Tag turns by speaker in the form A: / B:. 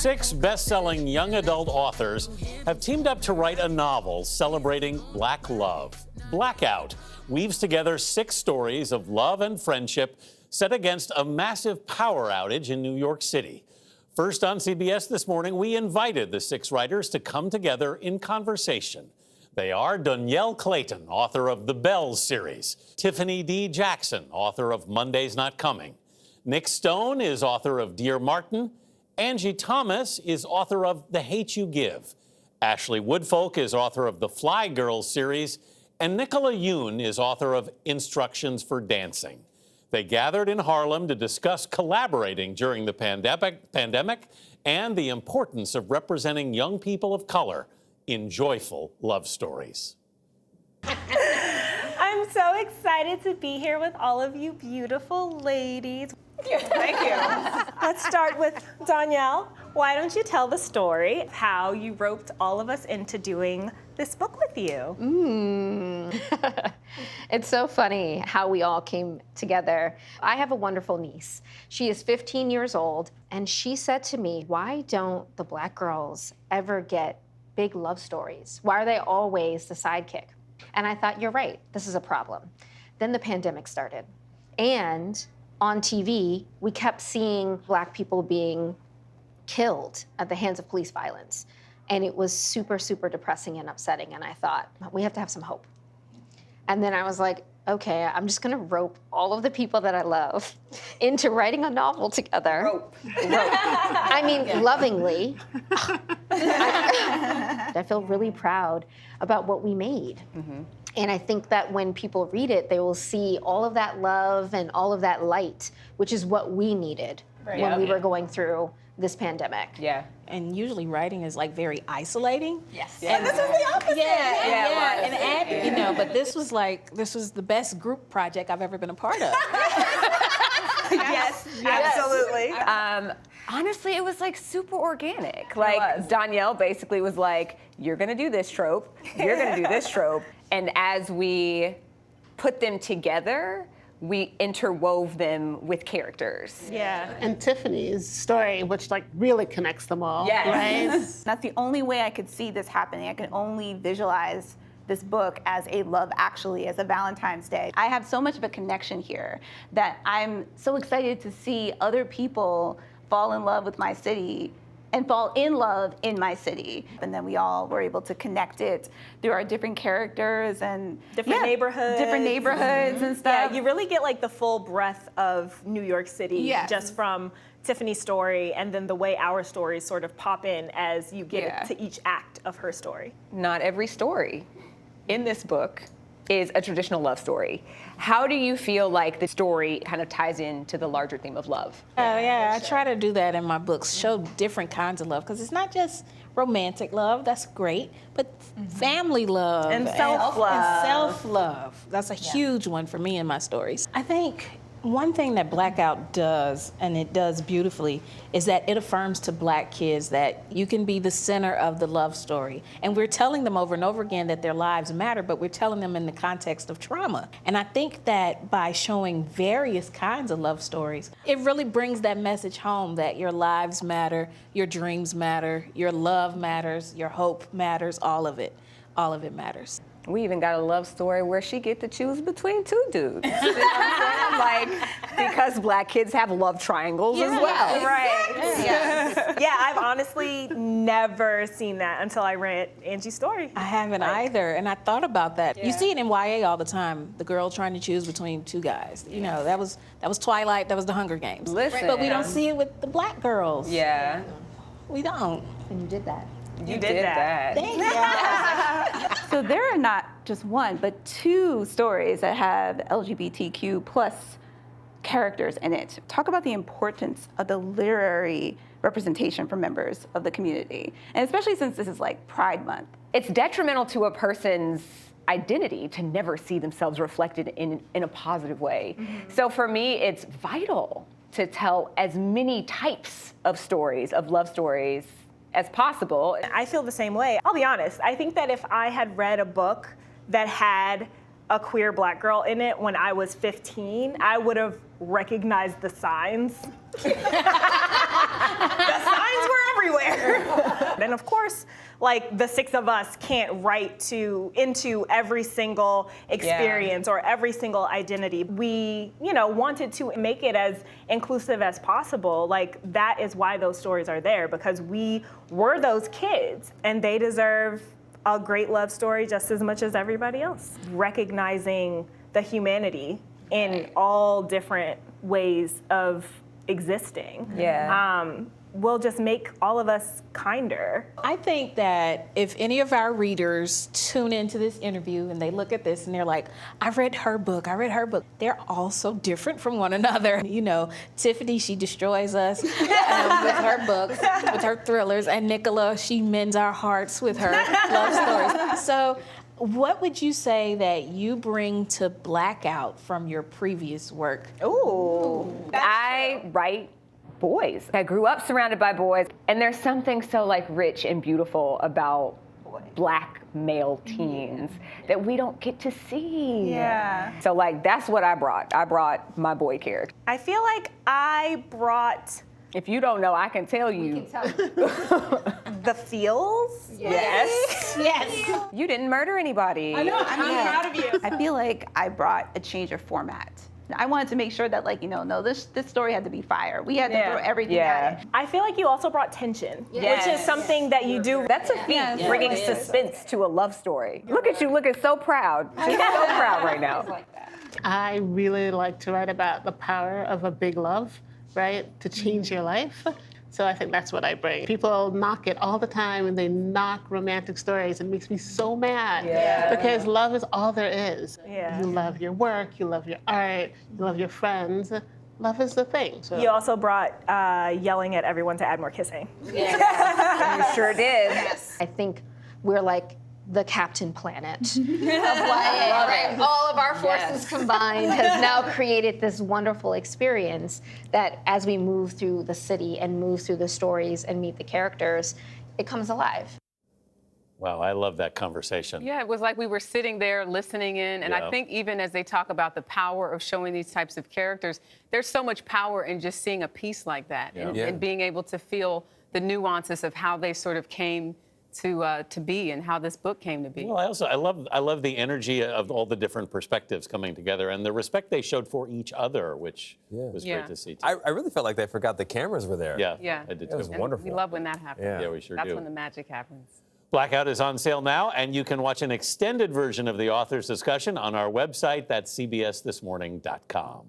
A: 6 best-selling young adult authors have teamed up to write a novel celebrating Black love. Blackout weaves together 6 stories of love and friendship set against a massive power outage in New York City. First on CBS This Morning, we invited the 6 writers to come together in conversation. They are Dhonielle Clayton, author of the Bells series; Tiffany D. Jackson, author of Monday's Not Coming; Nic Stone is author of Dear Martin; Angie Thomas is author of The Hate You Give; Ashley Woodfolk is author of the Fly Girls series; and Nicola Yoon is author of Instructions for Dancing. They gathered in Harlem to discuss collaborating during the pandemic and the importance of representing young people of color in joyful love stories.
B: I'm so excited to be here with all of you beautiful ladies.
C: Thank you.
B: Let's start with Dhonielle. Why don't you tell the story of how you roped all of us into doing this book with you?
D: It's so funny how we all came together. I have a wonderful niece. She is 15 years old, and she said to me, why don't the Black girls ever get big love stories? Why are they always the sidekick? And I thought, you're right, this is a problem. Then the pandemic started. And on TV, we kept seeing Black people being killed at the hands of police violence. And it was super, super depressing and upsetting. And I thought, we have to have some hope. And then I was like, okay, I'm just gonna rope all of the people that I love into writing a novel together.
C: Rope.
D: I mean, lovingly. I feel really proud about what we made. Mm-hmm. And I think that when people read it, they will see all of that love and all of that light, which is what we needed when we were going through this pandemic.
C: Yeah.
E: And usually writing is like very isolating.
C: Yes.
B: And this is the opposite.
E: And but this was the best group project I've ever been a part of.
B: Yes, absolutely.
C: Honestly, it was like super organic. Like Dhonielle basically was like, you're gonna do this trope, you're gonna do this trope. And as we put them together, we interwove them with characters.
B: Yeah.
F: And Tiffany's story, which like really connects them all.
C: Yes.
F: Right?
G: That's the only way I could see this happening. I can only visualize this book as a Love Actually, as a Valentine's Day. I have so much of a connection here that I'm so excited to see other people fall in love with my city and fall in love in my city. And then we all were able to connect it through our different characters and
B: Different neighborhoods
G: and stuff.
B: Yeah, you really get like the full breadth of New York City just from Tiffany's story, and then the way our stories sort of pop in as you get to each act of her story.
C: Not every story in this book is a traditional love story. How do you feel like the story kind of ties into the larger theme of love?
E: Oh yeah, I try to do that in my books, show different kinds of love, because it's not just romantic love, that's great, but family love.
B: And self-love.
E: And self-love. That's a huge one for me in my stories. I think one thing that Blackout does, and it does beautifully, is that it affirms to Black kids that you can be the center of the love story. And we're telling them over and over again that their lives matter, but we're telling them in the context of trauma. And I think that by showing various kinds of love stories, it really brings that message home that your lives matter, your dreams matter, your love matters, your hope matters, all of it matters.
C: We even got a love story where she get to choose between 2 dudes. You know what I'm saying? Like, because Black kids have love triangles as well.
B: Right. Yeah, I've honestly never seen that until I read Angie's story.
E: I haven't either, and I thought about that. You see it in YA all the time, the girl trying to choose between 2 guys. You know, that was Twilight, that was the Hunger Games.
C: Listen.
E: But we don't see it with the Black girls.
C: Yeah.
E: We don't.
D: And you did that.
C: You did that.
E: Thank you.
G: So there are not just 1, but 2 stories that have LGBTQ plus characters in it. Talk about the importance of the literary representation for members of the community, and especially since this is like Pride Month.
C: It's detrimental to a person's identity to never see themselves reflected in a positive way. So for me, it's vital to tell as many types of stories, of love stories, as possible.
B: I feel the same way. I'll be honest, I think that if I had read a book that had a queer Black girl in it when I was 15, I would have recognized the signs. The signs were everywhere. And of course, like the six of us can't write into every single experience or every single identity. We, wanted to make it as inclusive as possible. Like that is why those stories are there, because we were those kids and they deserve a great love story just as much as everybody else. Recognizing the humanity in all different ways of existing. Will just make all of us kinder.
E: I think that if any of our readers tune into this interview and they look at this and they're like, I read her book, they're all so different from one another. Tiffany, she destroys us with her books, with her thrillers, and Nicola, she mends our hearts with her love stories. So what would you say that you bring to Blackout from your previous work?
C: I write boys. I grew up surrounded by boys, and there's something so rich and beautiful about Black male teens that we don't get to see. So that's what I brought. I brought my boy character.
B: I feel like I brought,
C: if you don't know, I can tell you.
B: the feels.
E: Yes.
C: You didn't murder anybody.
B: I know, I'm proud of you.
G: I feel like I brought a change of format. I wanted to make sure that, this story had to be fire. We had to throw everything at it.
B: I feel like you also brought tension, which is something that you do.
C: That's a feat, bringing suspense to a love story. Look at you looking so proud. She's so proud right now.
F: I really like to write about the power of a big love, right? To change your life. So I think that's what I bring. People knock it all the time, and they knock romantic stories. It makes me so mad because love is all there is. You love your work, you love your art, you love your friends. Love is the thing. So.
B: You also brought yelling at everyone to add more kissing.
C: You sure did.
D: I think we're like the Captain Planet of YA, right? All of our forces combined has now created this wonderful experience that as we move through the city and move through the stories and meet the characters, it comes alive.
A: Wow, I love that conversation.
H: Yeah, it was like we were sitting there listening in, and I think even as they talk about the power of showing these types of characters, there's so much power in just seeing a piece like that and being able to feel the nuances of how they sort of came to be and how this book came to be.
A: Well, I love the energy of all the different perspectives coming together and the respect they showed for each other, which was great to see too.
I: I really felt like they forgot the cameras were there.
A: Yeah, I did too.
I: It was wonderful.
H: We love when that happens.
A: Yeah, we sure do.
H: That's when the magic happens.
A: Blackout is on sale now, and you can watch an extended version of the author's discussion on our website. That's cbsthismorning.com.